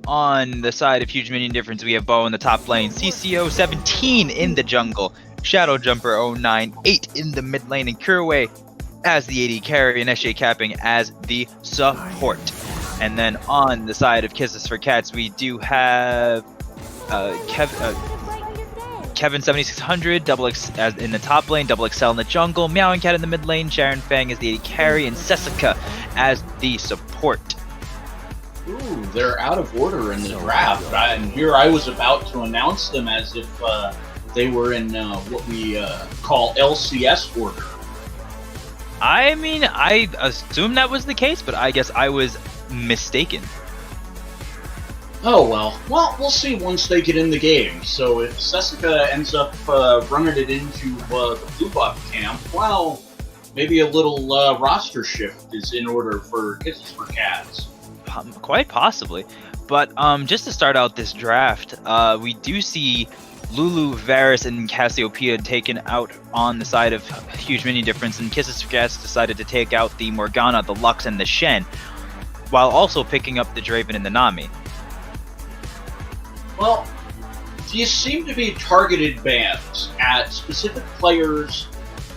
On the side of Huge Minion Difference, we have Bo in the top lane, CCO 17 in the jungle, Shadow Jumper 098 in the mid lane, and Kurway as the AD carry, and SJ Capping as the support. And then on the side of Kisses for Cats, we do have Kevin 7600, Double X as in the top lane, Double XL in the jungle, Meowing Cat in the mid lane, Sharon Fang as the AD carry, and Sessica as the support. Ooh, they're out of order in the draft. And here I was about to announce them as if they were in what we call LCS order. I mean, I assumed that was the case, but I guess I was mistaken. Oh, well, we'll see once they get in the game. So if Sessica ends up running it into the blue buff camp, well, maybe a little roster shift is in order for Kisses for Cats. Quite possibly. But just to start out this draft, we do see Lulu, Varus, and Cassiopeia taken out on the side of Huge Minion Difference, and Kisses for Cats decided to take out the Morgana, the Lux, and the Shen, while also picking up the Draven and the Nami. Well, these seem to be targeted bans at specific players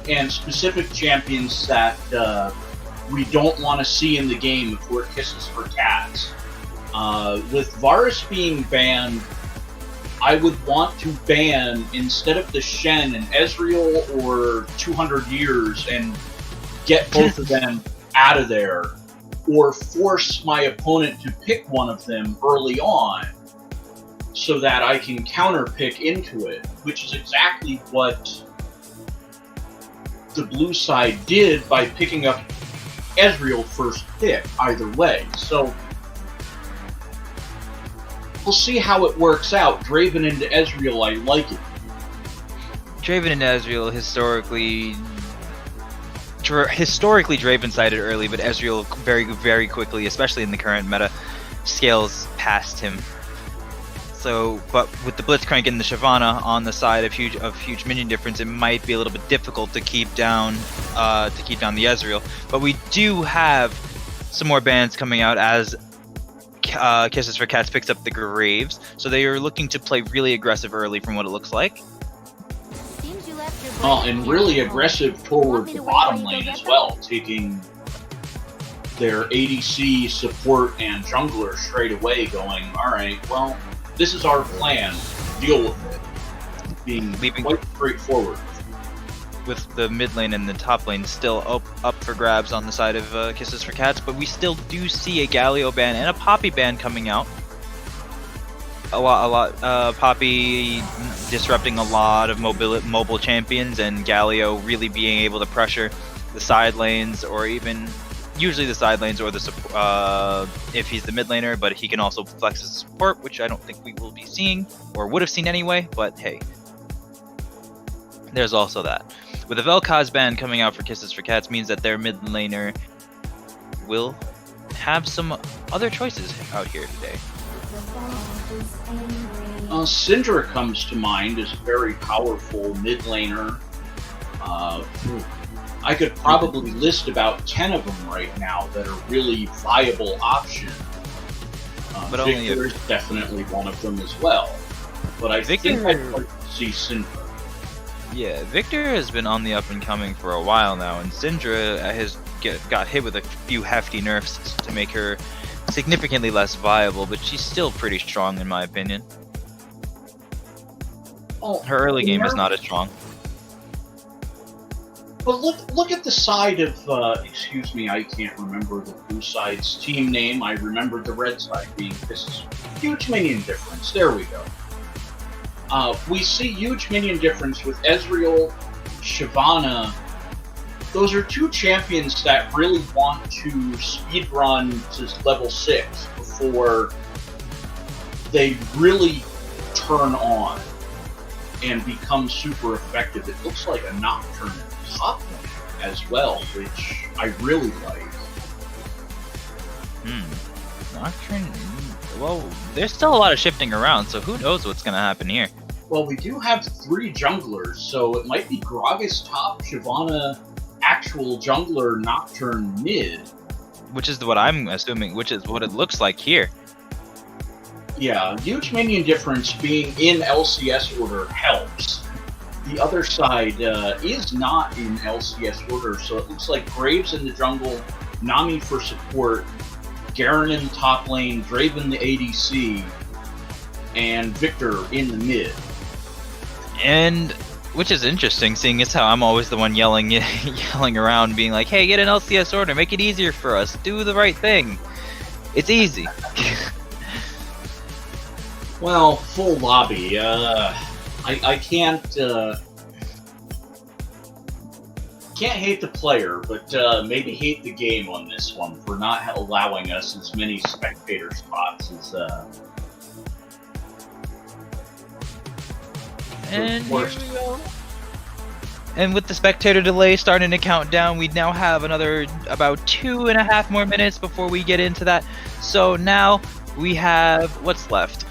and specific champions that we don't want to see in the game if we're Kisses for Cats. With Varus being banned, I would want to ban, instead of the Shen, and Ezreal or 200 Years and get both of them out of there, or force my opponent to pick one of them early on so that I can counterpick into it, which is exactly what the blue side did by picking up Ezreal first pick either way. So we'll see how it works out. Draven into Ezreal, I like it. Draven and Ezreal historically Draven sided early, but Ezreal very, very quickly, especially in the current meta, scales past him. So, but with the Blitzcrank and the Shyvana on the side of huge Minion Difference, it might be a little bit difficult to keep down the Ezreal. But we do have some more bans coming out as Kisses for Cats picks up the Graves, so they are looking to play really aggressive early, from what it looks like. And really aggressive toward the bottom lane as well, taking their ADC support and jungler straight away, going, all right, well, this is our plan. Deal with it. Being quite straightforward. With the mid lane and the top lane still up for grabs on the side of Kisses for Cats, but we still do see a Galio ban and a Poppy ban coming out. A lot. Poppy disrupting a lot of mobile champions, and Galio really being able to pressure the side lanes, or even usually the side lanes, or the if he's the mid laner, but he can also flex his support, which I don't think we will be seeing, or would have seen anyway, but hey. There's also that. With the Vel'Koz ban coming out for Kisses for Cats means that their mid laner will have some other choices out here today. Syndra comes to mind as a very powerful mid laner. I could probably list about 10 of them right now that are really viable options. But Victor is definitely one of them as well. But I think I'd like to see Syndra. Yeah, Victor has been on the up and coming for a while now, and Syndra has got hit with a few hefty nerfs to make her significantly less viable, but she's still pretty strong in my opinion. Her early game is not as strong. But look at the side of, excuse me, I can't remember the blue side's team name. I remembered the red side being Kisses. Huge Minion Difference. There we go. We see Huge Minion Difference with Ezreal, Shyvana. Those are two champions that really want to speedrun to level 6 before they really turn on and become super effective. It looks like a Nocturne top lane as well, which I really like. Nocturne. Well, there's still a lot of shifting around, so who knows what's going to happen here. Well, we do have 3 junglers, so it might be Gragas top, Shyvana actual jungler, Nocturne mid. Which is what I'm assuming, which is what it looks like here. Yeah, huge minion difference being in LCS order helps. The other side is not in LCS order, so it looks like Graves in the jungle, Nami for support, Garen in the top lane, Draven the ADC, and Victor in the mid. And which is interesting, seeing as how I'm always the one yelling around, being like, "Hey, get an LCS order, make it easier for us, do the right thing. It's easy." Well, full lobby. I can't hate the player, but maybe hate the game on this one for not allowing us as many spectator spots as. And here we go. And with the spectator delay starting to count down, we now have another about 2.5 more minutes before we get into that. So now we have what's left.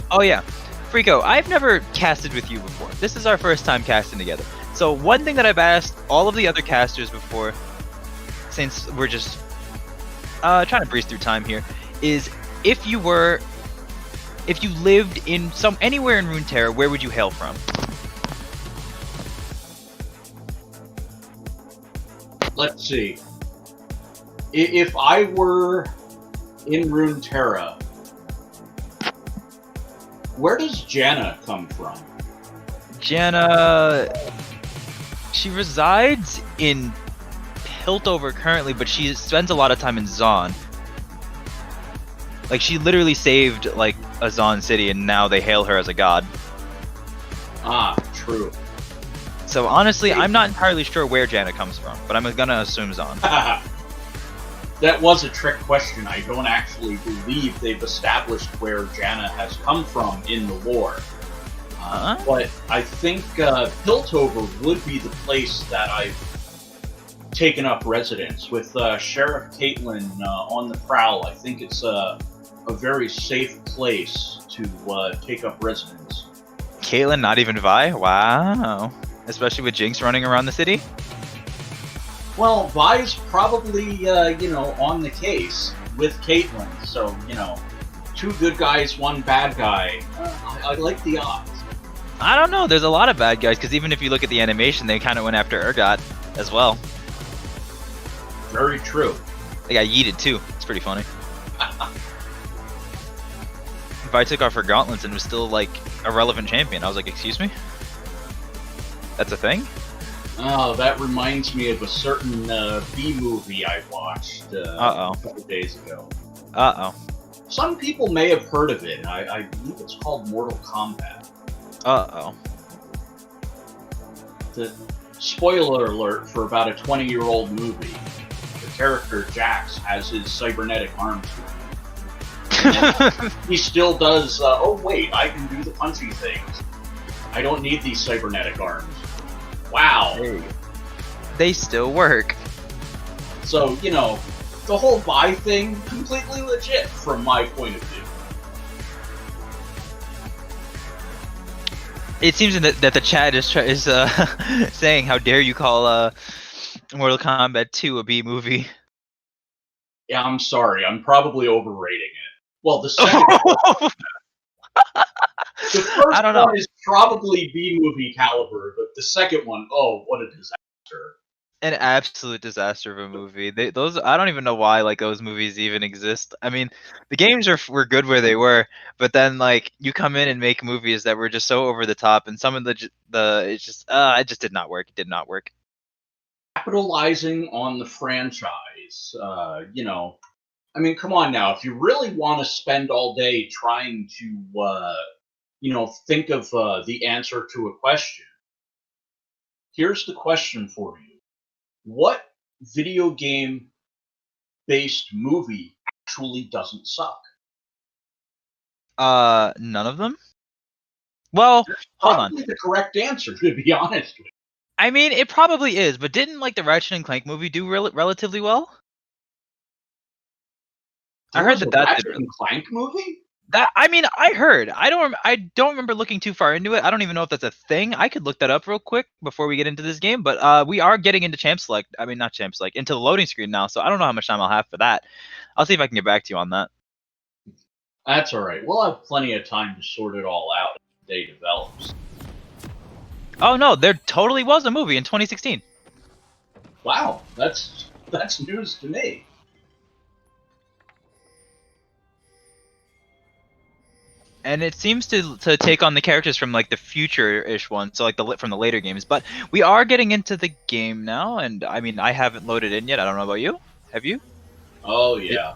Oh yeah, Frico, I've never casted with you before. This is our first time casting together. So one thing that I've asked all of the other casters before, since we're just trying to breeze through time here, is if you lived in anywhere in Runeterra, where would you hail from? Let's see. If I were in Runeterra, where does Janna come from? Janna, she resides in Piltover currently, but she spends a lot of time in Zaun. Like, she literally saved, like, a Zaun city, and now they hail her as a god. Ah, true. So, honestly, I'm not entirely sure where Janna comes from, but I'm gonna assume Zaun. That was a trick question. I don't actually believe they've established where Janna has come from in the lore. But I think Piltover would be the place that I've taken up residence. With Sheriff Caitlyn on the prowl, I think it's a very safe place to take up residence. Caitlyn, not even Vi? Wow. Especially with Jinx running around the city? Well, Vi's probably, on the case with Caitlyn. So, two good guys, one bad guy. I like the odds. I don't know. There's a lot of bad guys, because even if you look at the animation, they kind of went after Urgot as well. Very true. They got yeeted too. It's pretty funny. Vi took off her gauntlets and was still, like, a relevant champion. I was like, excuse me? That's a thing? Oh, that reminds me of a certain B-movie I watched a couple days ago. Uh-oh. Some people may have heard of it. I believe it's called Mortal Kombat. Uh-oh. The spoiler alert for about a 20-year-old movie. The character Jax has his cybernetic arms. He still does, oh wait, I can do the punchy things. I don't need these cybernetic arms. Wow. Hey. They still work. So, the whole Vi thing, completely legit from my point of view. It seems that the chat is saying, how dare you call Mortal Kombat 2 a B movie? Yeah, I'm sorry. I'm probably overrating it. Well, the second one, the first one is probably B-movie caliber, but the second one, oh, what a disaster. An absolute disaster of a movie. Those I don't even know why those movies even exist. I mean, the games were good where they were, but then you come in and make movies that were just so over the top, and some of it just did not work. It did not work. Capitalizing on the franchise, I mean, come on now. If you really want to spend all day trying to, think of the answer to a question, here's the question for you. What video game-based movie actually doesn't suck? None of them? Well, hold on. Probably the correct answer, to be honest with you. I mean, it probably is, but didn't the Ratchet and Clank movie do relatively well? I heard that Ratchet and Clank movie? I heard. I don't remember looking too far into it. I don't even know if that's a thing. I could look that up real quick before we get into this game. But we are getting into Champ Select. I mean, not Champ Select, into the loading screen now. So I don't know how much time I'll have for that. I'll see if I can get back to you on that. That's all right. We'll have plenty of time to sort it all out as the day develops. Oh no, there totally was a movie in 2016. Wow, that's news to me. And it seems to take on the characters from like the future-ish ones, so like from the later games. But we are getting into the game now, and I mean I haven't loaded in yet. I don't know about you. Have you? Oh yeah.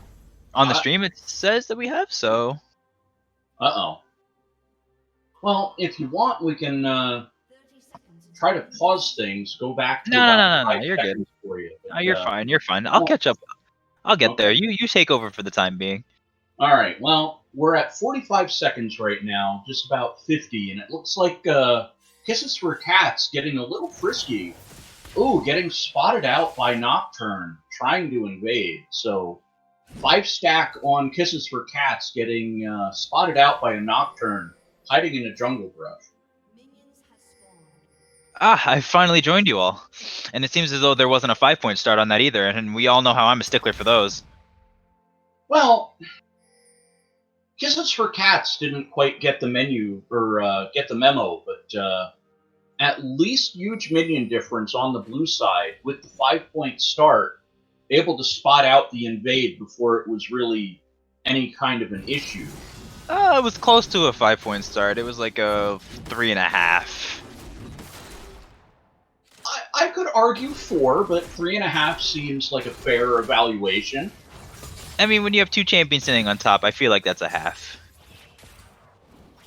On the stream it says that we have, so Uh-oh. Well, if you want, we can try to pause things, go back to about no, 5 you're good. seconds for you. No, you're fine. You're fine. I'll catch up. I'll get there. Okay. You take over for the time being. All right. Well, we're at 45 seconds right now, just about 50, and it looks like Kisses for Cats getting a little frisky. Ooh, getting spotted out by Nocturne, trying to invade. So, 5 stack on Kisses for Cats getting spotted out by a Nocturne, hiding in a jungle brush. Ah, I finally joined you all. And it seems as though there wasn't a 5-point start on that either, and we all know how I'm a stickler for those. Well, Kisses for Cats didn't quite get the get the memo, but at least huge minion difference on the blue side with the 5-point start, able to spot out the invade before it was really any kind of an issue. It was close to a 5-point start. It was like a 3.5. I could argue 4, but 3.5 seems like a fair evaluation. I mean, when you have 2 champions sitting on top, I feel like that's a half.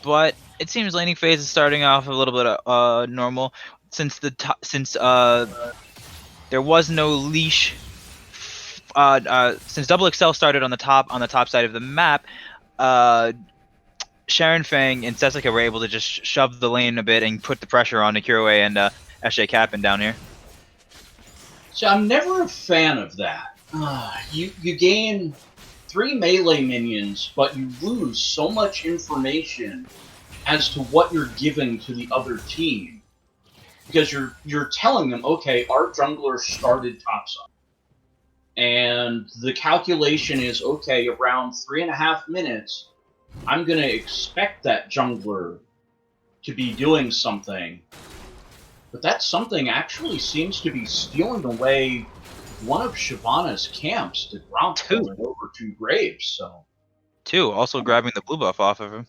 But it seems laning phase is starting off a little bit normal since there was no leash. Since Double XL started on the top side of the map, Sharon Fang and Sessica were able to just shove the lane a bit and put the pressure on Akirue and SJ Cap'n down here. So I'm never a fan of that. You gain 3 melee minions, but you lose so much information as to what you're giving to the other team. Because you're telling them, okay, our jungler started topside. And the calculation is, okay, around 3.5 minutes, I'm going to expect that jungler to be doing something. But that something actually seems to be stealing away one of Shyvana's camps to Gromp going over to Graves, so... 2, also grabbing the blue buff off of him.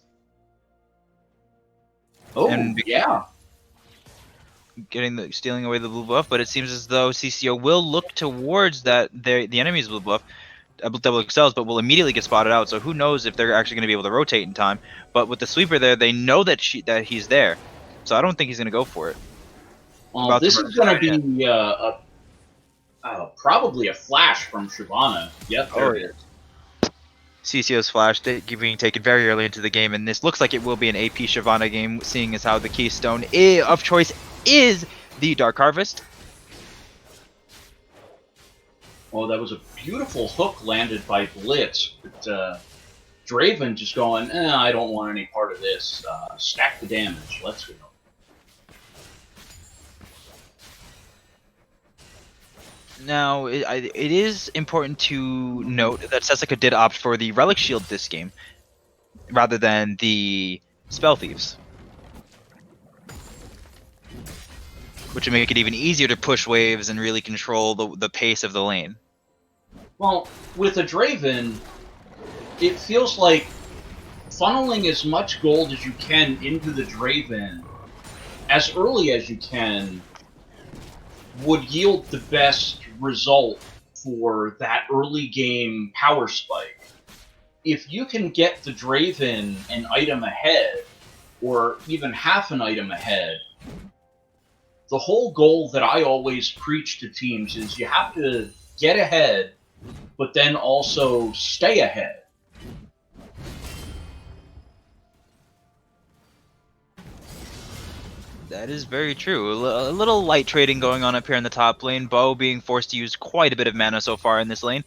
Oh, and yeah. Stealing away the blue buff, but it seems as though CCO will look towards the enemy's blue buff, double XLs, but will immediately get spotted out. So who knows if they're actually going to be able to rotate in time? But with the sweeper there, they know that he's there, so I don't think he's going to go for it. Well, this is going to be probably a flash from Shyvana. Yep, there it is. CCO's flash being taken very early into the game, and this looks like it will be an AP Shyvana game, seeing as how the keystone of choice is the Dark Harvest. Oh, that was a beautiful hook landed by Blitz, but Draven just going, I don't want any part of this. Stack the damage. Let's go. Now, it is important to note that Sessica did opt for the Relic Shield this game, rather than the Spell Thieves, which would make it even easier to push waves and really control the pace of the lane. Well, with a Draven, it feels like funneling as much gold as you can into the Draven as early as you can would yield the best result for that early game power spike. If you can get the Draven an item ahead, or even half an item ahead, the whole goal that I always preach to teams is you have to get ahead, but then also stay ahead. That is very true. A little light trading going on up here in the top lane. Bo being forced to use quite a bit of mana so far in this lane.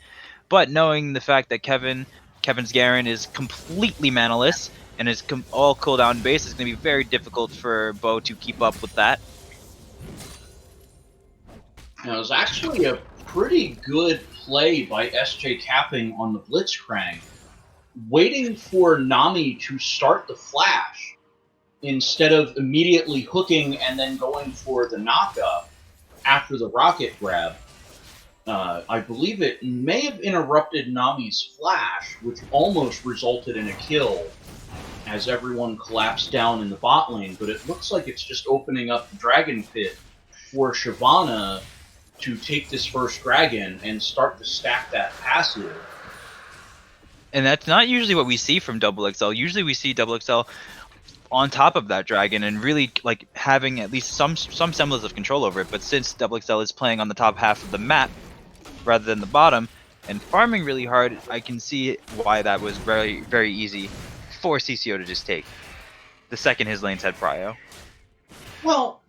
But knowing the fact that Kevin's Garen is completely manaless and is all cooldown based, it's going to be very difficult for Bo to keep up with that. Now, it was actually a pretty good play by SJ Capping on the Blitzcrank. waiting for Nami to start the flash instead of immediately hooking and then going for the knockup after the rocket grab. I believe it may have interrupted Nami's flash, which almost resulted in a kill as everyone collapsed down in the bot lane, but it looks like it's just opening up the Dragon Pit for Shyvana to take this first dragon and start to stack that passive. And that's not usually what we see from Double XL. Usually we see Double XL on top of that dragon and really like having at least some semblance of control over it. But since Double XL is playing on the top half of the map rather than the bottom and farming really hard, I can see why that was very, very easy for CCO to just take the second his lanes had prio. Well,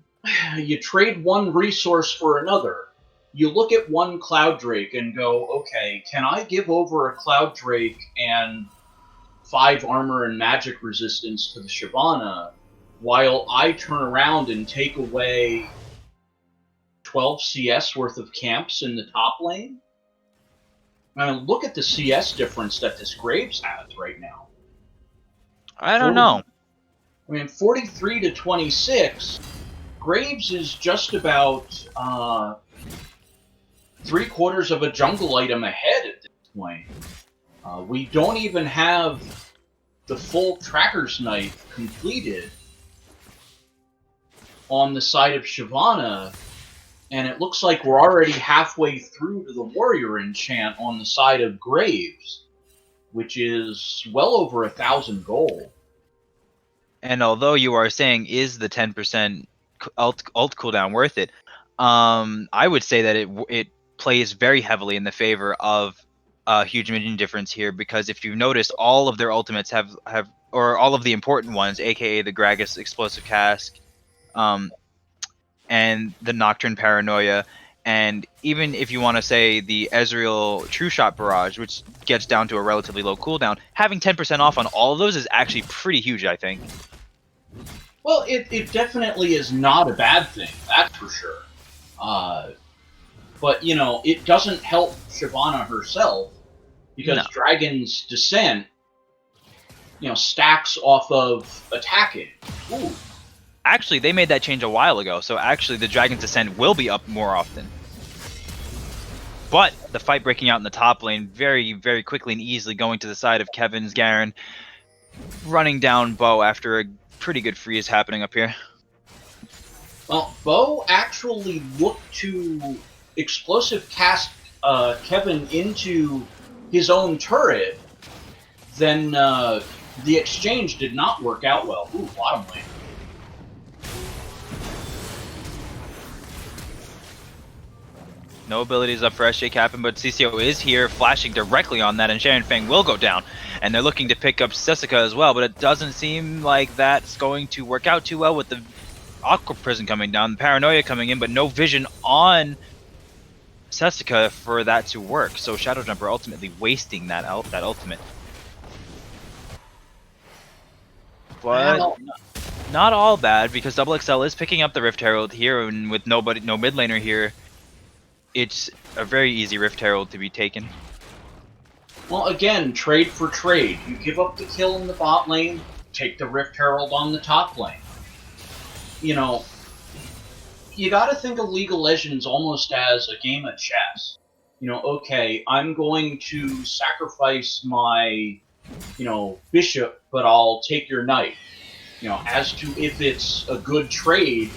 you trade one resource for another. You look at one Cloud Drake and go, okay, can I give over a Cloud Drake and 5 armor and magic resistance to the Shyvana while I turn around and take away 12 CS worth of camps in the top lane? I mean, look at the CS difference that this Graves has right now. I don't know. I mean, 43 to 26. Graves is just about 3/4 of a jungle item ahead at this point. We don't even have the full Tracker's Knife completed on the side of Shyvana, and it looks like we're already halfway through to the Warrior Enchant on the side of Graves, which is well over 1,000 gold. And although you are saying, is the 10% ult cooldown worth it? I would say that it plays very heavily in the favor of huge minion difference here, because if you notice, all of their ultimates have or all of the important ones, aka the Gragas explosive cask, and the Nocturne Paranoia, and even if you want to say the Ezreal True Shot Barrage, which gets down to a relatively low cooldown, having 10% off on all of those is actually pretty huge, I think. Well, it definitely is not a bad thing, that's for sure. But, you know, it doesn't help Shyvana herself, because No. Dragon's Descent, you know, stacks off of attacking. Ooh. Actually, they made that change a while ago, so actually the Dragon's Descent will be up more often. But the fight breaking out in the top lane very, very quickly and easily, going to the side of Kevin's Garen, running down Bo after a pretty good freeze happening up here. Well, Bo actually looked to explosive cast Kevin into his own turret, then the exchange did not work out well. Ooh, bottom lane. No abilities up for SJ Captain, but CCO is here, flashing directly on that, and Sharon Fang will go down. And they're looking to pick up Sessica as well, but it doesn't seem like that's going to work out too well with the Aqua Prison coming down, the Paranoia coming in, but no vision on Sessica for that to work. So Shadow Jumper ultimately wasting that ultimate. But not all bad, because Double XL is picking up the Rift Herald here, and with no mid laner here, it's a very easy Rift Herald to be taken. Well, again, trade for trade. You give up the kill in the bot lane, take the Rift Herald on the top lane. You know, you gotta think of League of Legends almost as a game of chess. You know, okay, I'm going to sacrifice my, you know, bishop, but I'll take your knight. You know, as to if it's a good trade,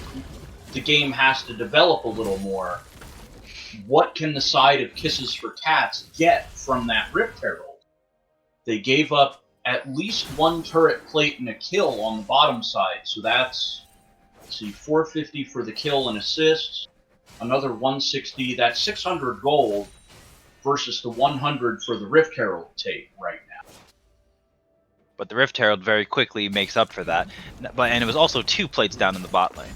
the game has to develop a little more. What can the side of Kisses for Cats get from that Rift Herald? They gave up at least one turret plate and a kill on the bottom side, so that's, let's see, 450 for the kill and assists, another 160, that's 600 gold versus the 100 for the Rift Herald take right now. But the Rift Herald very quickly makes up for that. And it was also 2 plates down in the bot lane.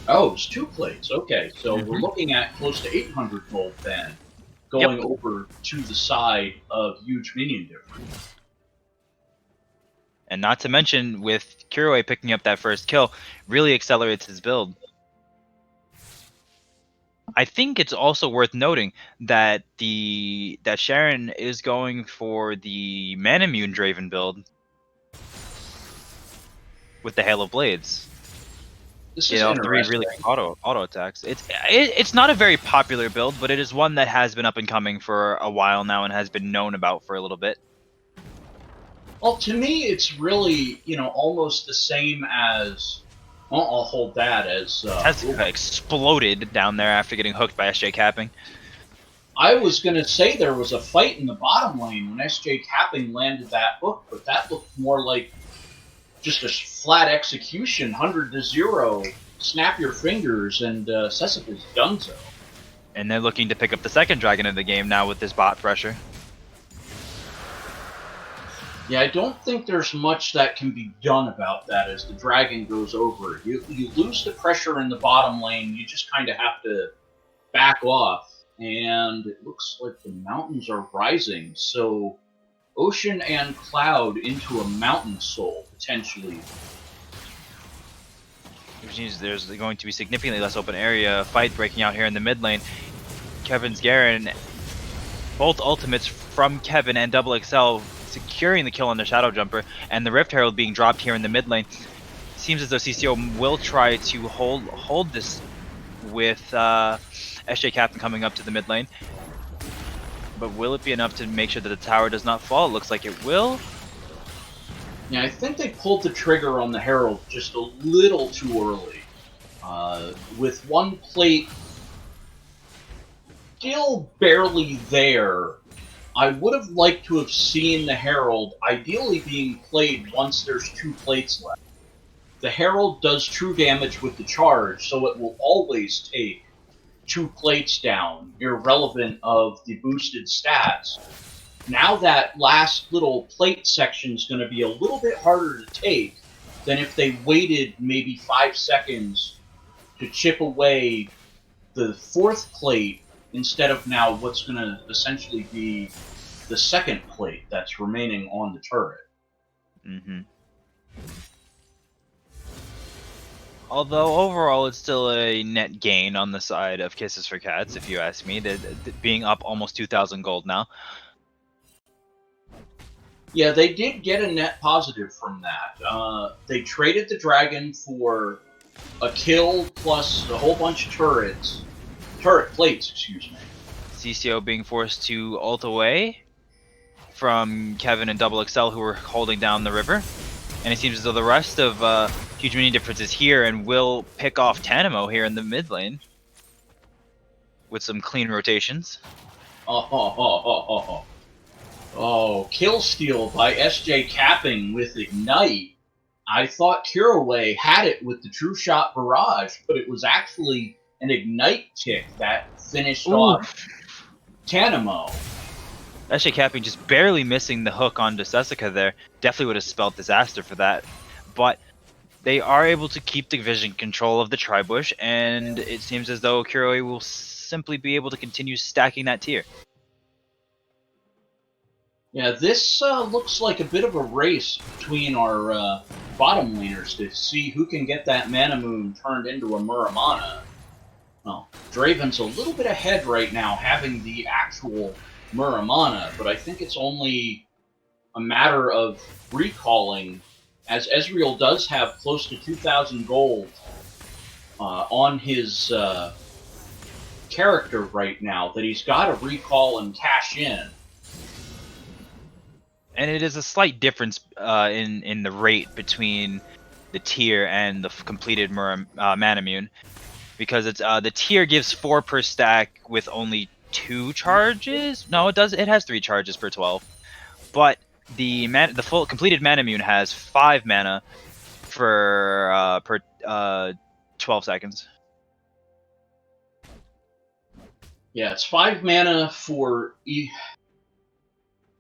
Oh, it's 2 plates. Okay, so we're looking at close to 800 gold then, going over to the side of huge minion difference. And not to mention, with Kuroi picking up that first kill, really accelerates his build. I think it's also worth noting that that Sharon is going for the Manamune Draven build with the Hail of Blades. This You is know, 3 interesting. really quick auto attacks. It's not a very popular build, but it is one that has been up and coming for a while now and has been known about for a little bit. Well, to me, it's really, almost the same as. Well, I'll hold that as. Tessica exploded down there after getting hooked by SJ Capping. I was going to say there was a fight in the bottom lane when SJ Capping landed that hook, but that looked more like just a flat execution, 100-0. Snap your fingers, and Sessica's done so. And they're looking to pick up the second dragon of the game now with this bot pressure. Yeah, I don't think there's much that can be done about that as the dragon goes over. You lose the pressure in the bottom lane, you just kind of have to back off. And it looks like the mountains are rising, so Ocean and Cloud into a Mountain Soul, potentially. Which means there's going to be significantly less open area fight breaking out here in the mid lane. Kevin's Garen, both ultimates from Kevin and Double XL securing the kill on the Shadow Jumper, and the Rift Herald being dropped here in the mid lane. Seems as though CCO will try to hold this with SJ Captain coming up to the mid lane. But will it be enough to make sure that the tower does not fall? It looks like it will. Yeah, I think they pulled the trigger on the Herald just a little too early. With one plate still barely there, I would have liked to have seen the Herald ideally being played once there's 2 plates left. The Herald does true damage with the charge, so it will always take 2 plates down, irrelevant of the boosted stats. Now that last little plate section is going to be a little bit harder to take than if they waited maybe 5 seconds to chip away the 4th plate instead of now what's going to essentially be the 2nd plate that's remaining on the turret. Mm-hmm. Although overall it's still a net gain on the side of Kisses for Cats, if you ask me, being up almost 2,000 gold now. Yeah, they did get a net positive from that. They traded the dragon for a kill plus a whole bunch of turret plates, excuse me. CCO being forced to ult away from Kevin and Double XL, who were holding down the river. And it seems as though the rest of Huge Minion Difference is here and will pick off Tanamo here in the mid lane with some clean rotations. Oh, kill steal by SJ Capping with Ignite. I thought Kiraway had it with the True Shot Barrage, but it was actually an Ignite tick that finished off Tanamo. SJ Capping just barely missing the hook onto Sessica there. Definitely would have spelled disaster for that. But they are able to keep the vision control of the Tribush, and it seems as though Kiraway will simply be able to continue stacking that tier. Yeah, this looks like a bit of a race between our bottom laners to see who can get that Manamune turned into a Muramana. Well, Draven's a little bit ahead right now, having the actual Muramana, but I think it's only a matter of recalling, as Ezreal does have close to 2,000 gold on his character right now, that he's got to recall and cash in. And it is a slight difference in the rate between the tier and the completed Manamune, because it's the tier gives 4 per stack with only 2 charges. No, it does. It has 3 charges per 12, but the full completed Manamune has 5 mana for per 12 seconds. Yeah, it's 5 mana for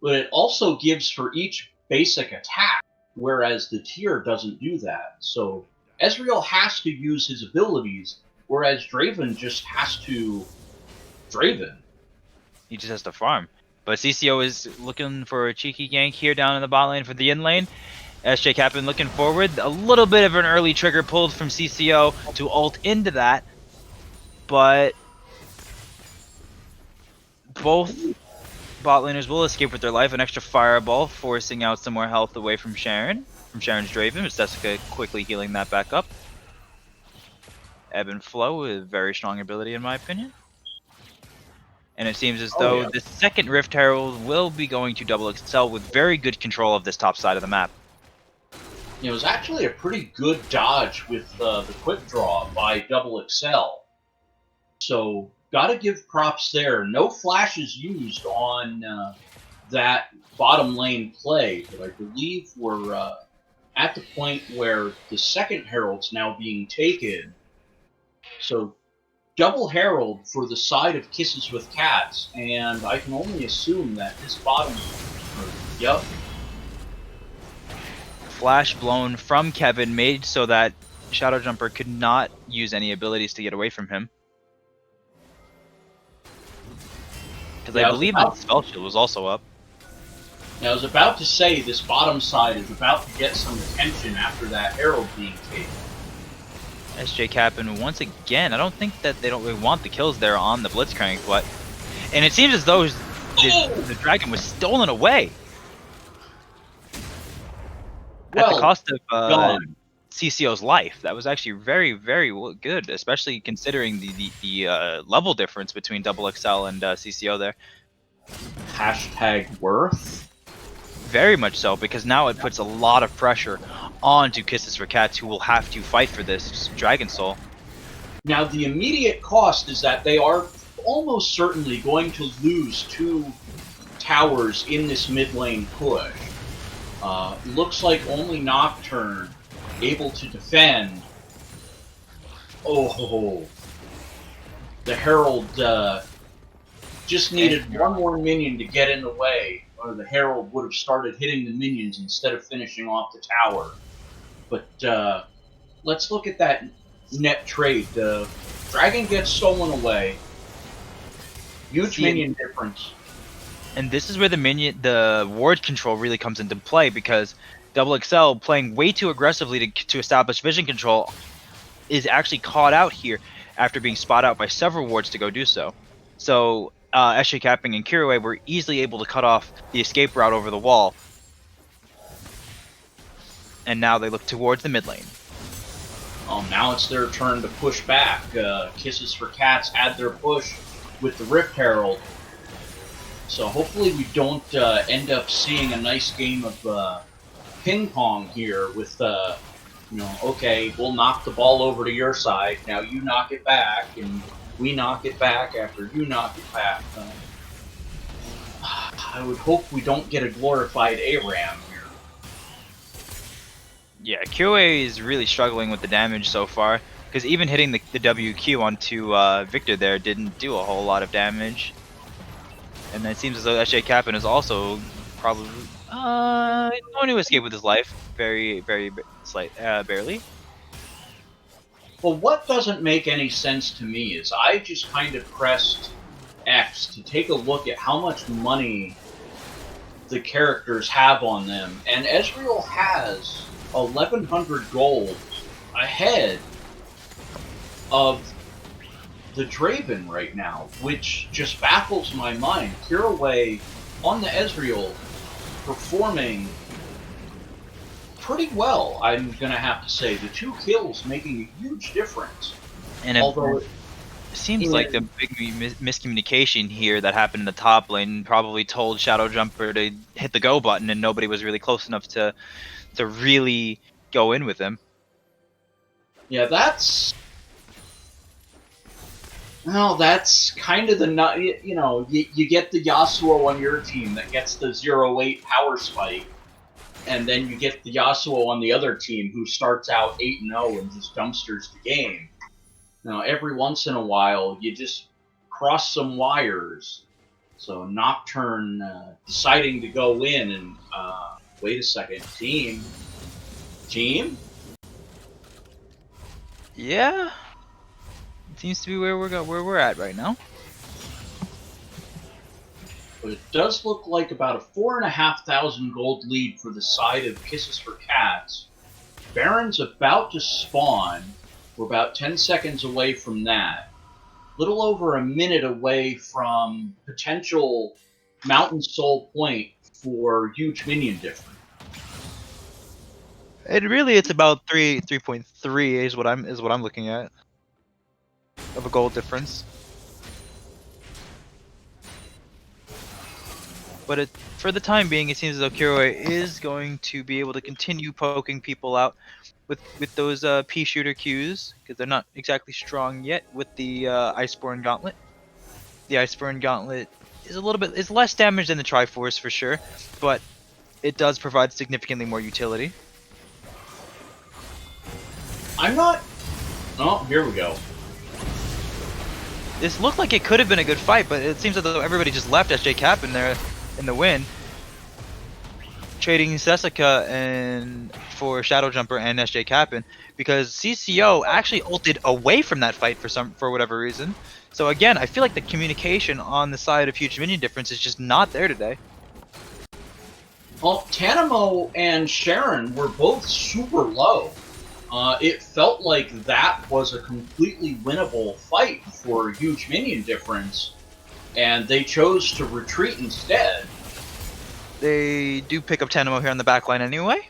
but it also gives for each basic attack, whereas the tier doesn't do that. So Ezreal has to use his abilities, whereas Draven just has to Draven. He just has to farm. But CCO is looking for a cheeky gank here down in the bot lane for the in lane. SJ Captain looking forward. A little bit of an early trigger pulled from CCO to ult into that. But both bot laners will escape with their life. An extra fireball, forcing out some more health away from Sharon's Draven. It's Jessica quickly healing that back up. Ebb and Flow with very strong ability in my opinion. And it seems as though the second Rift Herald will be going to Double XL with very good control of this top side of the map. It was actually a pretty good dodge with the quick draw by Double XL. So, gotta give props there. No flashes used on that bottom lane play, but I believe we're at the point where the second Herald's now being taken. So, double Herald for the side of Kisses with Cats, and I can only assume that this bottom... Yup. Flash blown from Kevin made so that Shadow Jumper could not use any abilities to get away from him. Because I believe that Spell Shield was also up. Now, I was about to say this bottom side is about to get some attention after that Herald being taken. SJ Cap'n once again, I don't think that they don't really want the kills there on the Blitzcrank, but... And it seems as though the dragon was stolen away! At the cost of CCO's life. That was actually very, very good, especially considering the level difference between Double XL and CCO there. Hashtag worth? Very much so, because now it puts a lot of pressure onto Kisses for Cats, who will have to fight for this Dragon Soul. Now, the immediate cost is that they are almost certainly going to lose 2 towers in this mid lane push. Looks like only Nocturne able to defend. Oh, the Herald just needed one more minion to get in the way, or the Herald would have started hitting the minions instead of finishing off the tower. But let's look at that net trade. The dragon gets stolen away. Huge minion difference. And this is where the ward control really comes into play, because Double XL playing way too aggressively to establish vision control is actually caught out here after being spot out by several wards to go do so. So SJ Capping and Kirue were easily able to cut off the escape route over the wall. And now they look towards the mid lane. Now it's their turn to push back. Kisses for Cats had their push with the Rift Herald. So hopefully we don't end up seeing a nice game of ping pong here with, okay, we'll knock the ball over to your side, now you knock it back, and we knock it back after you knock it back. I would hope we don't get a glorified ARAM here. Yeah, QA is really struggling with the damage so far, because even hitting the WQ onto Victor there didn't do a whole lot of damage. And then it seems as though SJ Cap'n is also probably going to escape with his life, very, very barely. Well, what doesn't make any sense to me is I just kind of pressed X to take a look at how much money the characters have on them, and Ezreal has 1,100 gold ahead of the Draven right now, which just baffles my mind. Kirue on the Ezreal performing pretty well, I'm going to have to say. The 2 kills making a huge difference. And although it seems like the big miscommunication here that happened in the top lane probably told Shadow Jumper to hit the go button, and nobody was really close enough to really go in with him. Yeah, that's kind of the, you get the Yasuo on your team that gets the 0-8 power spike, and then you get the Yasuo on the other team who starts out 8-0 and just dumpsters the game. Now, every once in a while, you just cross some wires. So Nocturne deciding to go in and, wait a second, team? Yeah. Seems to be where we're at right now. But it does look like about a 4,500 gold lead for the side of Kisses for Cats. Baron's about to spawn. We're about 10 seconds away from that. little over a minute away from potential Mountain Soul point for huge Minion Difference. And really, it's about 3.3 is what I'm looking at of a gold difference. But for the time being, it seems as though Kiroi is going to be able to continue poking people out with those pea shooter Qs, because they're not exactly strong yet with the Iceborne Gauntlet. The Iceborne Gauntlet is less damage than the Triforce for sure, but it does provide significantly more utility. I'm not... Oh, here we go. This looked like it could have been a good fight, but it seems as though everybody just left SJ Cap in there in the win. Trading Sessica and for Shadow Jumper and SJ Cap'n, because CCO actually ulted away from that fight for whatever reason. So again, I feel like the communication on the side of Huge Minion Difference is just not there today. Well, Tanamo and Sharon were both super low. It felt like that was a completely winnable fight for Huge Minion Difference, and they chose to retreat instead. They do pick up Tanamo here on the back line anyway.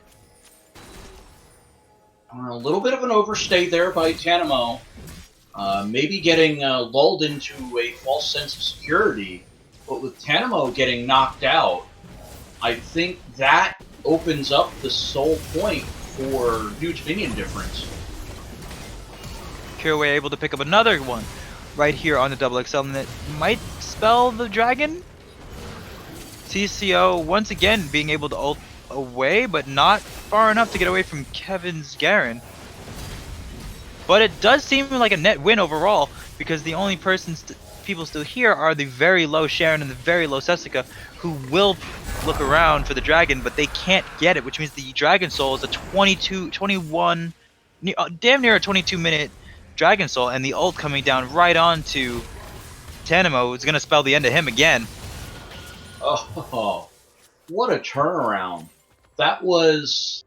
A little bit of an overstay there by Tanamo. Maybe getting lulled into a false sense of security, but with Tanamo getting knocked out, I think that opens up the sole point for Huge Minion Difference. Kiroi able to pick up another one right here on the double XL, and it might spell the dragon. CCO once again being able to ult away, but not far enough to get away from Kevin's Garen. But it does seem like a net win overall, because the only people still here are the very low Sharon and the very low Sessica, who will look around for the dragon, but they can't get it, which means the Dragon Soul is a 21, damn near a 22-minute Dragon Soul, and the ult coming down right onto Tanamo is going to spell the end of him again. Oh, what a turnaround. That was...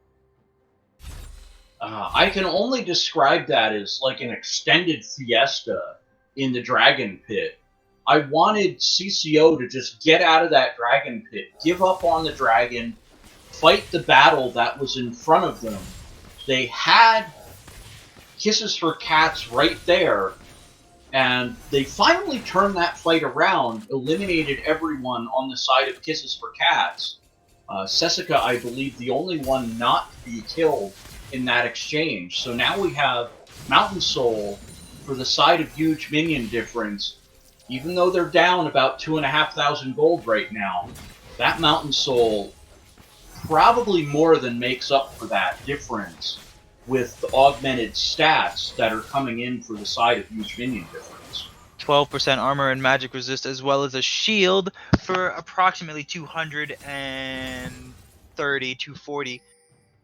I can only describe that as like an extended fiesta in the Dragon Pit. I wanted CCO to just get out of that Dragon Pit, give up on the dragon, fight the battle that was in front of them. They had Kisses for Cats right there, and they finally turned that fight around, eliminated everyone on the side of Kisses for Cats. Sessica, I believe, the only one not to be killed in that exchange. So now we have Mountain Soul for the side of Huge Minion Difference. Even though they're down about 2,500 gold right now, that Mountain Soul probably more than makes up for that difference with the augmented stats that are coming in for the side of Huge Minion Difference. 12% armor and magic resist, as well as a shield for approximately 230, 240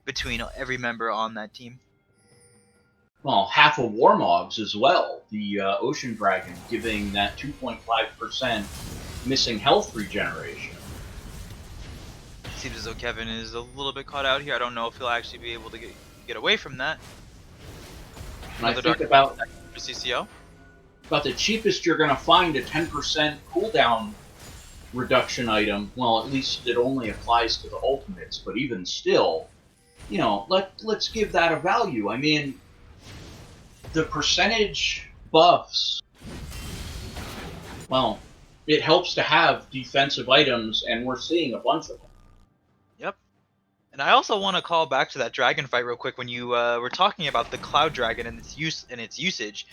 between every member on that team. Well, half of Warmogs as well, the Ocean Dragon, giving that 2.5% missing health regeneration. Seems as though Kevin is a little bit caught out here. I don't know if he'll actually be able to get away from that. And I think about CCO. About the cheapest you're going to find a 10% cooldown reduction item. Well, at least it only applies to the ultimates, but even still, you know, let's give that a value. I mean, the percentage buffs, well, it helps to have defensive items, and we're seeing a bunch of them. Yep. And I also want to call back to that dragon fight real quick when you were talking about the Cloud Dragon and its usage.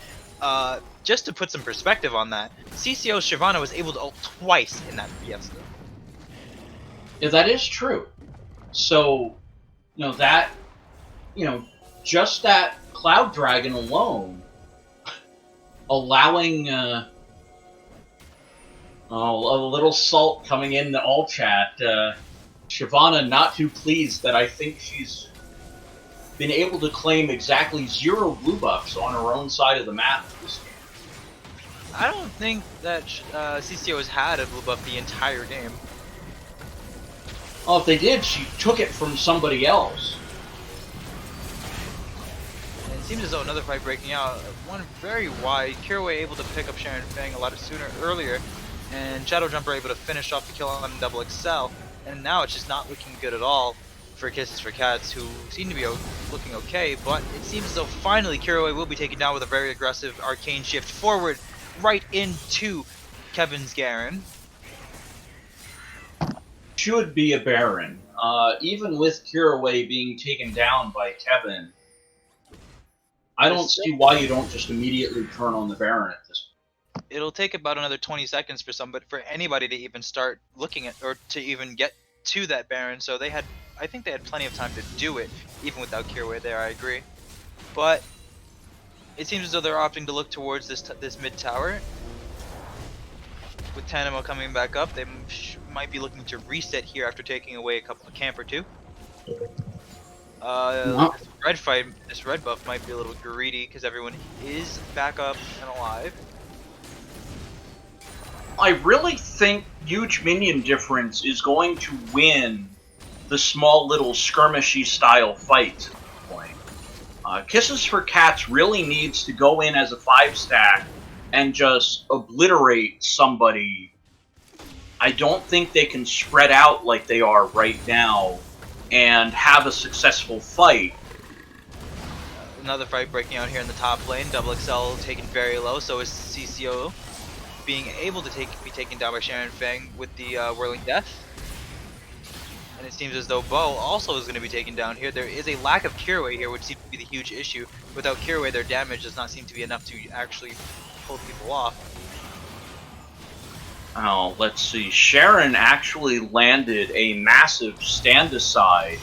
Just to put some perspective on that, CCO Shyvana was able to ult twice in that fiesta. Yeah, that is true. So, just that Cloud Dragon alone, allowing a little salt coming in the all chat. Shyvana not too pleased that I think she's been able to claim exactly 0 blue buffs on her own side of the map this game. I don't think that CCO has had a blue buff the entire game. Oh, if they did, she took it from somebody else. It seems as though another fight breaking out. One very wide. Kiroi able to pick up Sharon Fang a lot earlier, and Shadow Jumper able to finish off the kill on Double XL. And now it's just not looking good at all for Kisses for Cats, who seem to be looking okay. But it seems as though finally Kiroi will be taken down with a very aggressive arcane shift forward, right into Kevin's Garen. Should be a Baron. Even with Kiroi being taken down by Kevin, I don't see why you don't just immediately turn on the Baron at this point. It'll take about another 20 seconds for anybody to even start looking at, or to even get to that Baron. So I think they had plenty of time to do it, even without Kiroi there. I agree, but it seems as though they're opting to look towards this mid tower. With Tanamo coming back up, they might be looking to reset here after taking away a camp or two. This red buff might be a little greedy because everyone is back up and alive. I really think Huge Minion Difference is going to win the small little skirmishy style fight. Kisses for Cats really needs to go in as a 5-stack and just obliterate somebody. I don't think they can spread out like they are right now and have a successful fight. Another fight breaking out here in the top lane. Double XL taken very low, so is CCO being able to be taken down by Sharon Fang with the Whirling Death. And it seems as though Bo also is going to be taken down here. There is a lack of Kiroi here, which seems to be the huge issue. Without Kiroi, their damage does not seem to be enough to actually pull people off. Oh, let's see. Sharon actually landed a massive stand-aside.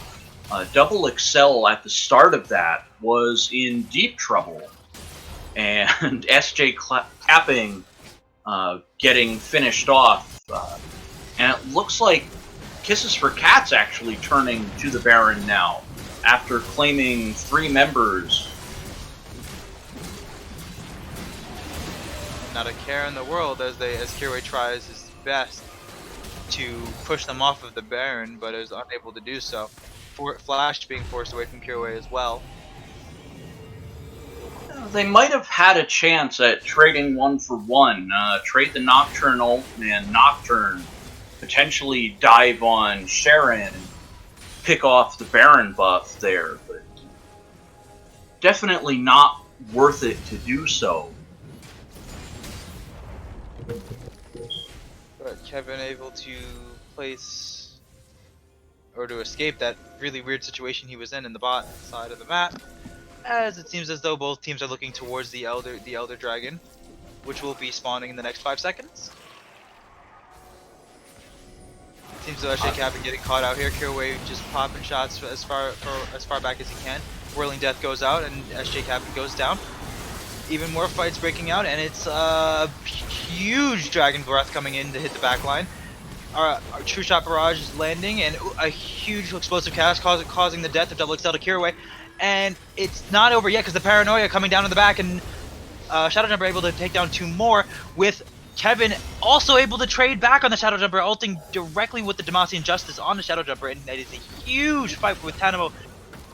Double XL at the start of that was in deep trouble. And SJ capping, getting finished off. And it looks like Kisses for Cats actually turning to the Baron now, after claiming 3 members. Not a care in the world as Kiroi tries his best to push them off of the Baron, but is unable to do so. Flash being forced away from Kiroi as well. They might have had a chance at trading 1 for 1. Trade the Nocturnal and Nocturne, potentially dive on Sharon, pick off the Baron buff there, but definitely not worth it to do so. But Kevin able to place, or to escape that really weird situation he was in the bot side of the map, as it seems as though both teams are looking towards the Elder Dragon, which will be spawning in the next 5 seconds. Seems as though SJ Cabin getting caught out here. Kiroi just popping shots as far back as he can. Whirling Death goes out and SJ Cabin goes down. Even more fights breaking out, and it's a huge Dragon Breath coming in to hit the back line. Our True Shot Barrage is landing, and a huge explosive cast causing the death of Double XL to Kiroi. And it's not over yet because the Paranoia coming down in the back, and Shadow Jumper able to take down 2 more, with Kevin also able to trade back on the Shadow Jumper, ulting directly with the Demacian Justice on the Shadow Jumper, and that is a huge fight with Tanamo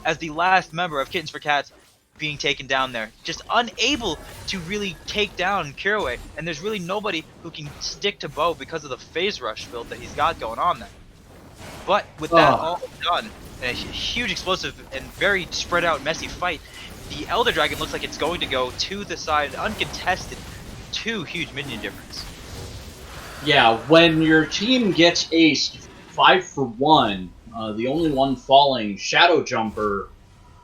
as the last member of Kittens for Cats being taken down there. Just unable to really take down Kiroi, and there's really nobody who can stick to Bo because of the phase rush build that he's got going on there. But with that all done, and a huge explosive and very spread out messy fight, the Elder Dragon looks like it's going to go to the side uncontested. 2 huge Minion Difference. Yeah, when your team gets aced 5 for 1, the only one falling, Shadow Jumper,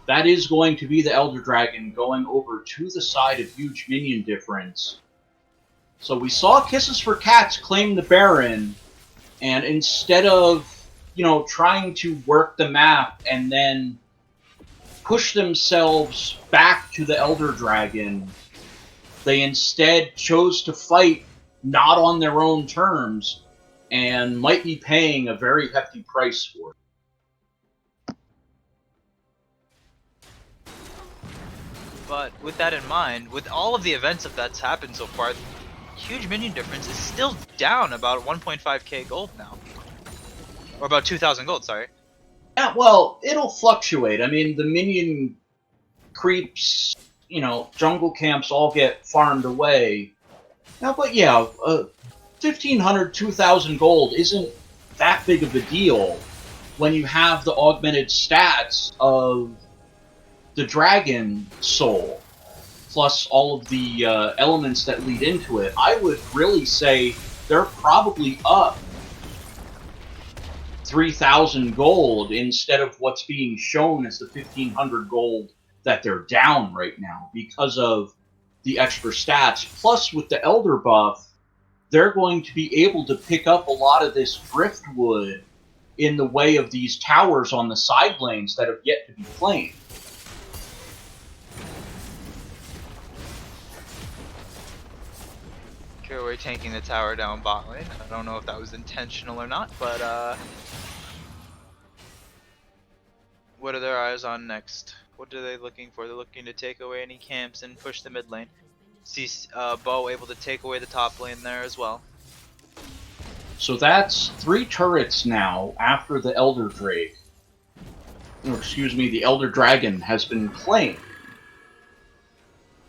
that is going to be the Elder Dragon going over to the side of Huge Minion Difference. So we saw Kisses for Cats claim the Baron, and instead of, trying to work the map and then push themselves back to the Elder Dragon, they instead chose to fight not on their own terms and might be paying a very hefty price for it. But with that in mind, with all of the events that's happened so far, Huge Minion Difference is still down about 1.5k gold now. Or about 2,000 gold, sorry. Yeah, well, it'll fluctuate. I mean, the Minion creeps, jungle camps all get farmed away. Now, but yeah, 1,500, 2,000 gold isn't that big of a deal when you have the augmented stats of the dragon soul, plus all of the elements that lead into it. I would really say they're probably up 3,000 gold instead of what's being shown as the 1,500 gold that they're down right now because of the extra stats. Plus, with the Elder buff, they're going to be able to pick up a lot of this driftwood in the way of these towers on the side lanes that have yet to be claimed. We're taking the tower down bot lane. I don't know if that was intentional or not, but what are their eyes on next? What are they looking for? They're looking to take away any camps and push the mid lane. See Bo able to take away the top lane there as well. So that's 3 turrets now after the Elder Drake. Or excuse me, the Elder Dragon has been claimed.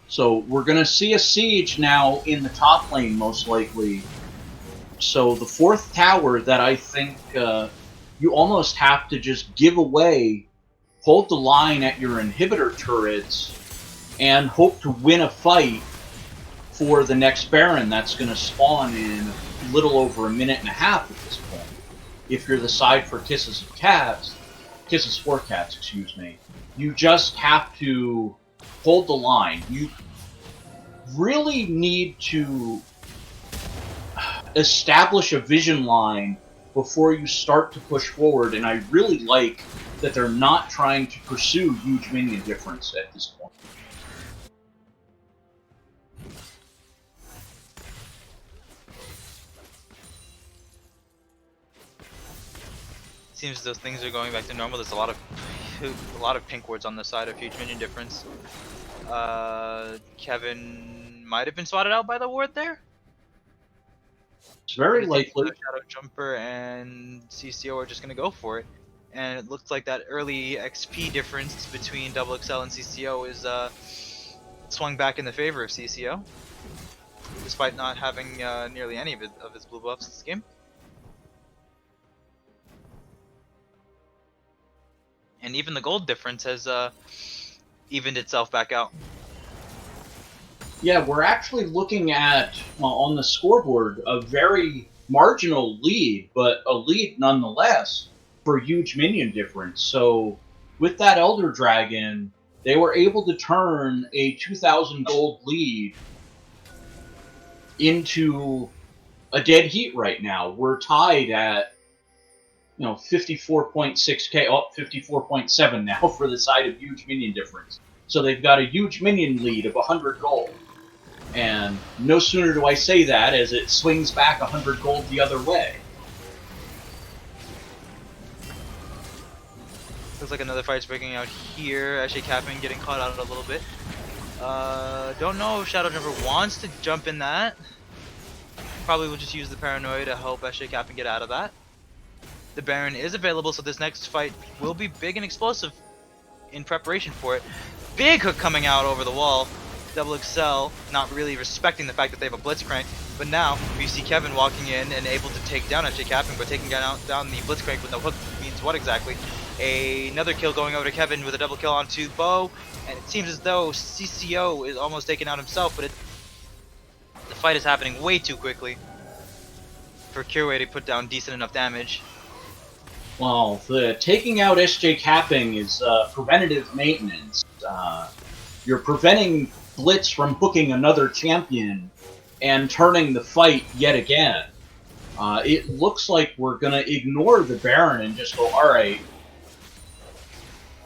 So we're going to see a siege now in the top lane, most likely. So the 4th tower that I think you almost have to just give away, hold the line at your inhibitor turrets, and hope to win a fight for the next Baron that's going to spawn in a little over a minute and a half at this point. If you're the side for Kisses for Cats, excuse me, you just have to hold the line. You really need to establish a vision line before you start to push forward, and I really like that they're not trying to pursue huge minion difference at this point. Seems as though things are going back to normal. There's a lot of pink wards on the side of huge minion difference. Kevin might have been swatted out by the ward there. It's very likely. Shadow Jumper and CCO are just gonna go for it, and it looks like that early XP difference between Double XL and CCO is swung back in the favor of CCO, despite not having nearly any of his blue buffs this game. And even the gold difference has evened itself back out. Yeah, we're actually looking at, on the scoreboard, a very marginal lead, but a lead nonetheless for huge minion difference. So with that Elder Dragon, they were able to turn a 2,000 gold lead into a dead heat right now. We're tied at 54.6k, 54.7 now for the side of huge minion difference. So they've got a huge minion lead of 100 gold. And no sooner do I say that as it swings back 100 gold the other way. Looks like another fight's breaking out here. Actually, Captain getting caught out a little bit. Don't know if Shadow Jumper wants to jump in that. Probably will just use the Paranoia to help Ashley Captain get out of that. The Baron is available, so this next fight will be big and explosive in preparation for it. Big hook coming out over the wall. Double XL not really respecting the fact that they have a Blitzcrank, but now we see Kevin walking in and able to take down Ashley Captain, but taking down the Blitzcrank with no hook means what exactly? Another kill going over to Kevin with a double kill onto Bo, and it seems as though CCO is almost taken out himself, but the fight is happening way too quickly for Kirway to put down decent enough damage. Well, the taking out SJ Capping is preventative maintenance. You're preventing Blitz from booking another champion and turning the fight yet again. It looks like we're going to ignore the Baron and just go, alright,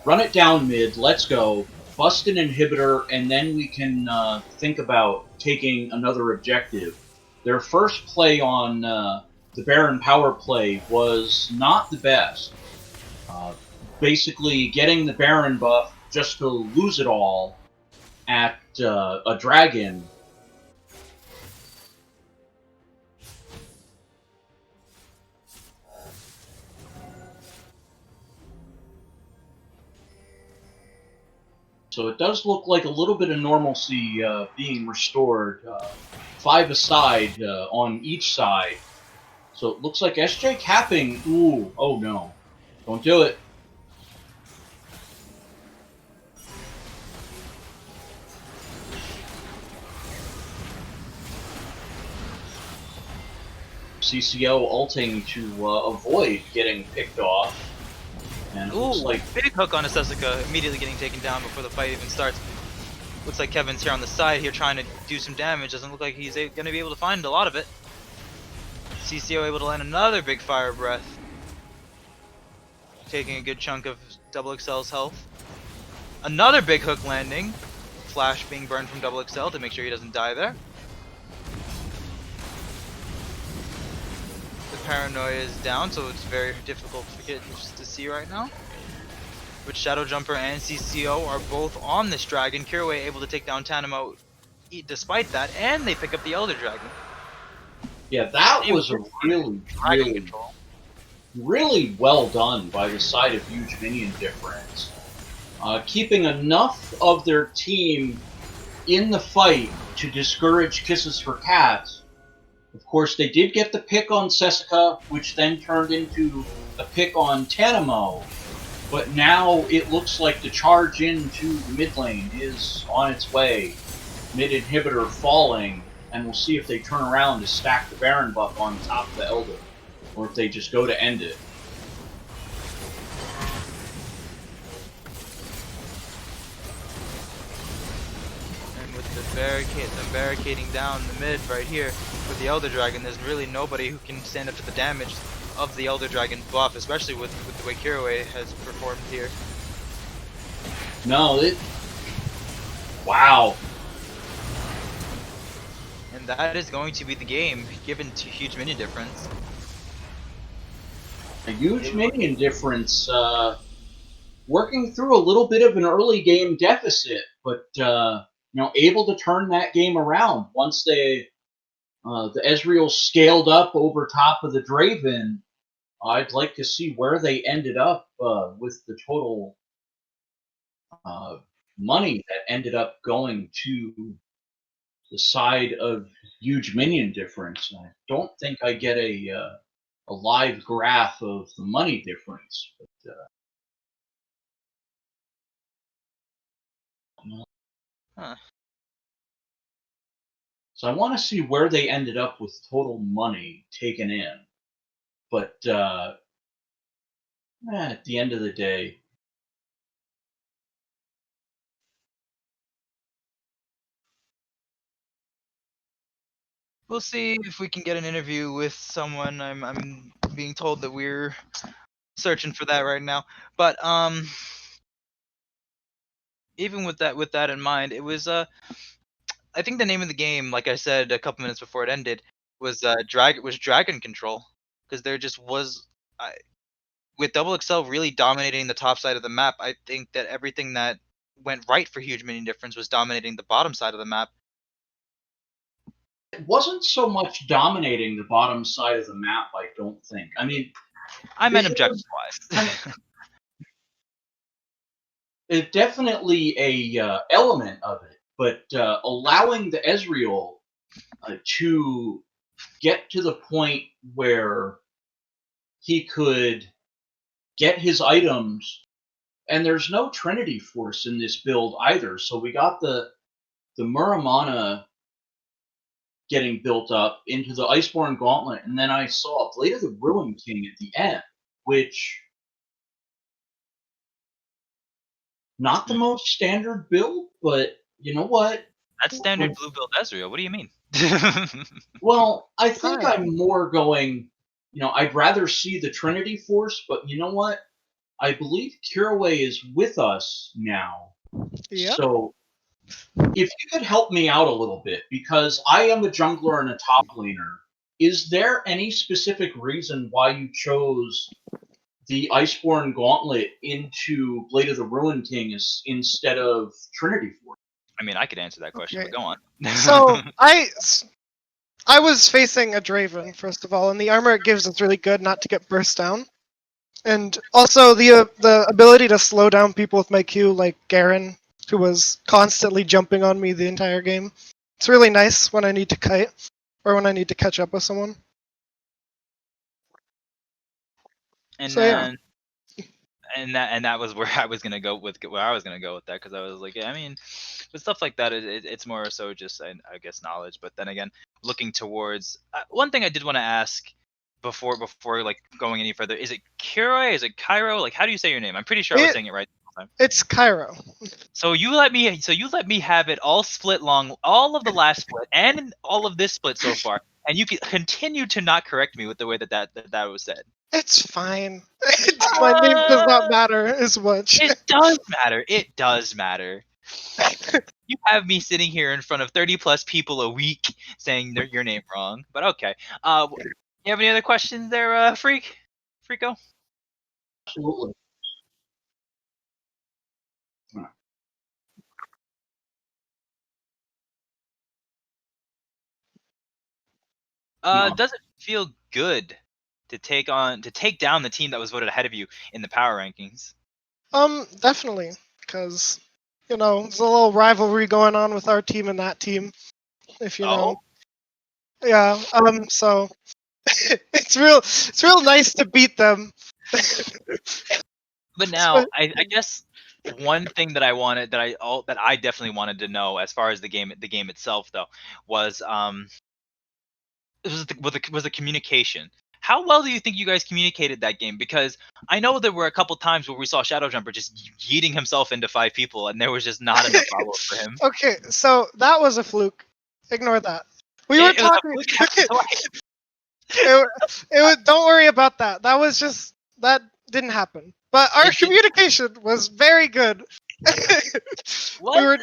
run it down mid, let's go, bust an inhibitor, and then we can think about taking another objective. Their first play on the Baron power play was not the best. Basically getting the Baron buff just to lose it all at a dragon. So it does look like a little bit of normalcy being restored. 5 aside on each side. So it looks like SJ capping. Ooh, oh no. Don't do it. CCO ulting to avoid getting picked off. And it looks like big hook on Ascendant, immediately getting taken down before the fight even starts. Looks like Kevin's here on the side here trying to do some damage. Doesn't look like he's going to be able to find a lot of it. CCO able to land another big fire breath, taking a good chunk of Double XL's health. Another big hook landing. Flash being burned from Double XL to make sure he doesn't die there. The paranoia is down, so it's very difficult for kids to see right now. But Shadow Jumper and CCO are both on this dragon. Kirue able to take down Tanamo despite that, and they pick up the Elder Dragon. Yeah, that was a really well done by the side of Huge Minion Difference. Keeping enough of their team in the fight to discourage Kisses for Cats. Of course, they did get the pick on Sesica, which then turned into a pick on Tanamo. But now it looks like the charge into the mid lane is on its way. Mid inhibitor falling, and we'll see if they turn around to stack the Baron buff on top of the Elder, or if they just go to end it. And with them barricading down the mid right here with the Elder Dragon, there's really nobody who can stand up to the damage of the Elder Dragon buff, especially with the way Kirue has performed here. No, wow. And that is going to be the game given to Huge Minion Difference. A Huge Minion Difference, working through a little bit of an early game deficit, but able to turn that game around once the Ezreal scaled up over top of the Draven. I'd like to see where they ended up with the total money that ended up going to the side of Huge Minion Difference. I don't think I get a live graph of the money difference, but so I want to see where they ended up with total money taken in. But at the end of the day, we'll see if we can get an interview with someone. I'm being told that we're searching for that right now. But even with that in mind, it was I think the name of the game, like I said a couple minutes before it ended, was Dragon Control, because there just was with Double XL really dominating the top side of the map. I think that everything that went right for Huge Minion Difference was dominating the bottom side of the map. it wasn't so much dominating the bottom side of the map, I don't think. I mean, I meant objective-wise. it's definitely a element of it, but allowing the Ezreal to get to the point where he could get his items, and there's no Trinity Force in this build either, so we got the Muramana getting built up into the Iceborne Gauntlet, and then I saw Blade of the Ruin King at the end, which not the most standard build, but you know what? That's standard blue build Ezreal. What do you mean? Well, I think I'm more going, I'd rather see the Trinity Force, but you know what? I believe Kirue is with us now. Yep. So if you could help me out a little bit, because I am a jungler and a top laner, is there any specific reason why you chose the Iceborne Gauntlet into Blade of the Ruin King instead of Trinity Force? I mean, I could answer that question, Okay. but go on. So I was facing a Draven, first of all, and the armor it gives is really good not to get burst down. And also the ability to slow down people with my Q, like Garen, who was constantly jumping on me the entire game. It's really nice when I need to kite or when I need to catch up with someone. And So yeah. then and that was where I was gonna go with that, because I was like, I mean, with stuff like that, it's more so just I guess knowledge. But then again, looking towards one thing I did want to ask before like going any further, is it Kiroi? Is it Cairo? Like, how do you say your name? I'm pretty sure I was saying it right the whole time. It's Cairo. So you let me have it all split long, all of the last split and all of this split so far, and you can continue to not correct me with the way that was said. It's fine. My name does not matter as much. It does matter. It does matter. You have me sitting here in front of 30 plus people a week saying your name wrong, but okay. You have any other questions there, Freako? Absolutely. No. Does it feel good to take down the team that was voted ahead of you in the power rankings? Definitely, because there's a little rivalry going on with our team and that team. If you know, yeah. So it's real nice to beat them. But now, I guess one thing that I definitely wanted to know, as far as the game itself though, was was the communication. How well do you think you guys communicated that game? Because I know there were a couple times where we saw Shadow Jumper just yeeting himself into 5 people, and there was just not enough follow up for him. Okay, so that was a fluke. Ignore that. We were It was a talking. fluke happened twice. It was. Don't worry about that. That didn't happen. But our It didn't- communication was very good. What?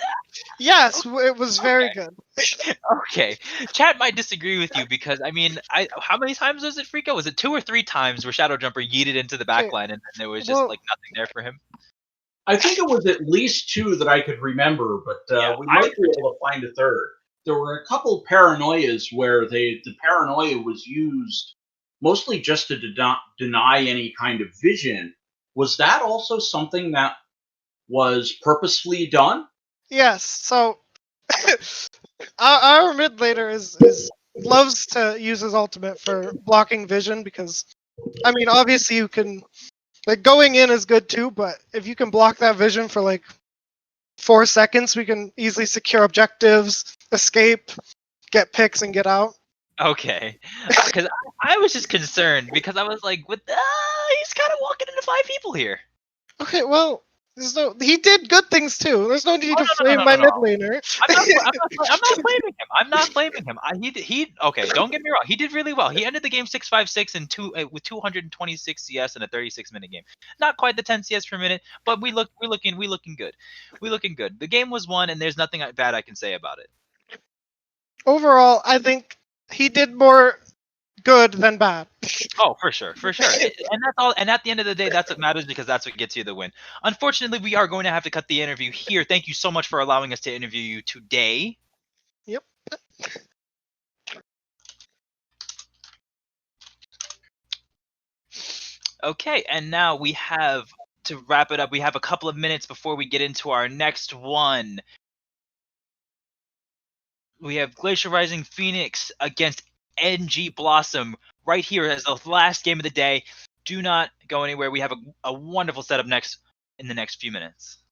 Yes, it was very Okay. good. Okay, chat might disagree with you, because I mean, how many times was it, Freako? Was it 2 or 3 times where Shadow Jumper yeeted into the Okay, backline and there was just well- like nothing there for him? I think it was at least 2 that I could remember, but Yeah, we I might be able to find a third. There were a couple paranoias where the paranoia was used mostly just to deny any kind of vision. Was that also something that was purposefully done? Yes. So our mid laner is loves to use his ultimate for blocking vision because, I mean, obviously you can, like, going in is good too, but if you can block that vision for like 4 seconds, we can easily secure objectives, escape, get picks, and get out. Okay, because I was just concerned, because I was like, he's kind of walking into 5 people here. Okay, well, he did good things too. There's no need to flame no, my no. mid laner. I'm not blaming him. I'm not blaming him. Okay. Don't get me wrong. He did really well. He ended the game 6-5-6 and with 226 CS in a 36-minute game. Not quite the 10 CS per minute, but we looking good. We looking good. The game was won, and there's nothing bad I can say about it. Overall, I think he did more good than bad. Oh, for sure. And that's all. And at the end of the day, that's what matters, because that's what gets you the win. Unfortunately, we are going to have to cut the interview here. Thank you so much for allowing us to interview you today. Yep. Okay, and now we have to wrap it up. We have a couple of minutes before we get into our next one. We have Glacier Rising Phoenix against NG Blossom right here as the last game of the day. Do not go anywhere. We have a wonderful setup in the next few minutes.